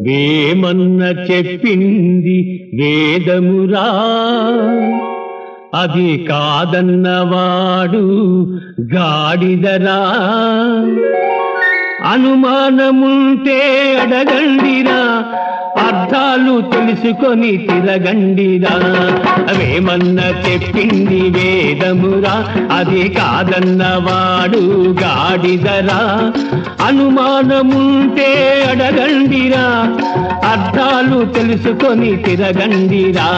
వేమన్న చెప్పింది వేదమురా, అది కాదన్నవాడు గాడిదరా. అనుమానముంటే అడగండిరా, అర్థాలు తెలుసుకొని తిరగండిరా. వేమన్న చెప్పింది వేదమురా, అది కాదన్నవాడు గాడిదరా. అనుమానముంటే అడగండిరా, అర్థాలు తెలుసుకొని తిరగండిరా.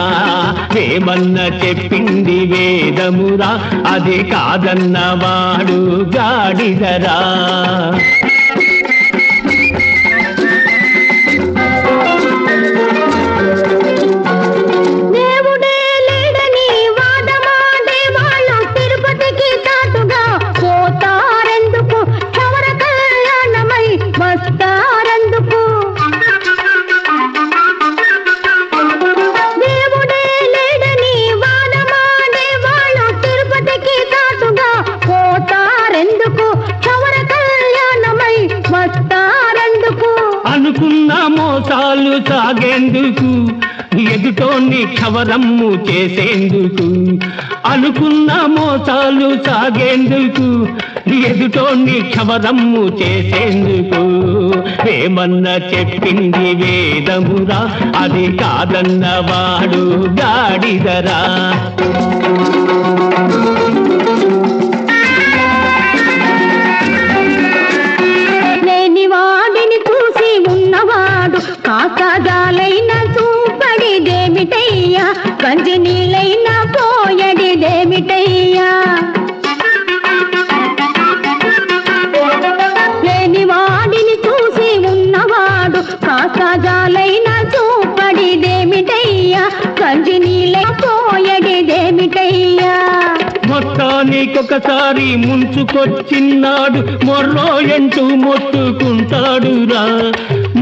వేమన్న చెప్పింది వేదమురా, అది కాదన్నవాడు గాడిదరా. అనుకున్న మోసాలు సాగేందుకు, ఎదుటోని క్షవరమ్ము చేసేందుకు. అనుకున్న మోసాలు సాగేందుకు, ఎదుటోని క్షవరమ్ము చేసేందుకు. వేమన్న చెప్పింది వేదమురా, అది కాదన్నవాడు గాడిదరా. కాకగాలైన చూపడిదేమిటయ్యా, కంచి నీళ్ళైనా పోయడిదేమిటయ్యా. లేని వాడిని చూసి ఉన్నవాడు కాకగాలైన చూపడిదేమిటయ్యా, కంచి నీళ్ళై పోయడిదేమిటయ్యా. మొత్తానికొకసారి ముంచుకొచ్చిన్నాడు, మొర్రో ఎంటూ మొత్తుకుంటాడురా.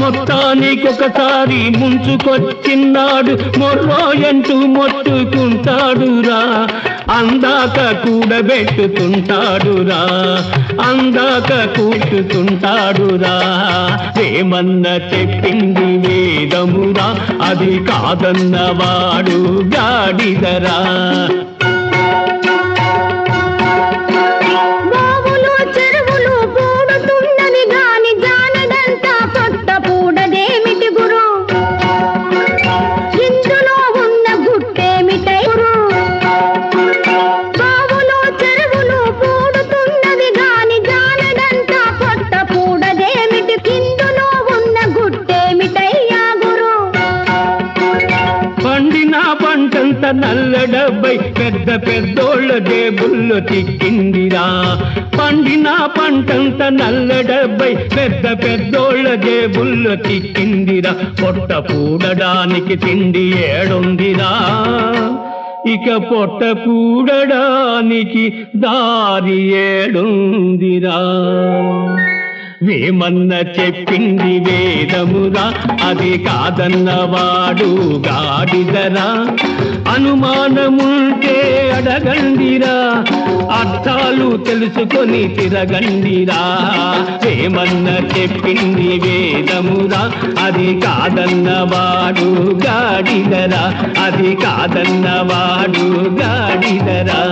మొత్తానికొకసారి ముంచుకొచ్చిన్నాడు, మొర్రో ఎంటూ మొత్తుకుంటాడురా. అందాక కూడబెట్టుతుంటాడురా, అందాక కూర్చుతుంటాడురా. వేమన్న చెప్పింది వేదమురా, అది కాదన్నవాడు గాడిదరా. పంటంత నల్ల డబ్బై పెద్ద పెద్దోళ్ళ జేబుల్లో చిక్కిందిరా. పండిన పంటంత నల్ల డబ్బై పెద్ద పెద్దోళ్ళ జేబుల్లో చిక్కిందిరా. పొట్ట పూడడానికి తిండి ఏడుందిరా, ఇక పొట్ట పూడడానికి దారి ఏడుందిరా. వేమన్న చెప్పింది వేదమురా, అది కాదన్నవాడు గాడిదరా. అనుమానముంటే అడగండిరా, అర్థాలు తెలుసుకొని తిరగండిరా. వేమన్న చెప్పింది వేదమురా, అది కాదన్నవాడు గాడిదరా, అది కాదన్నవాడు గాడిదరా.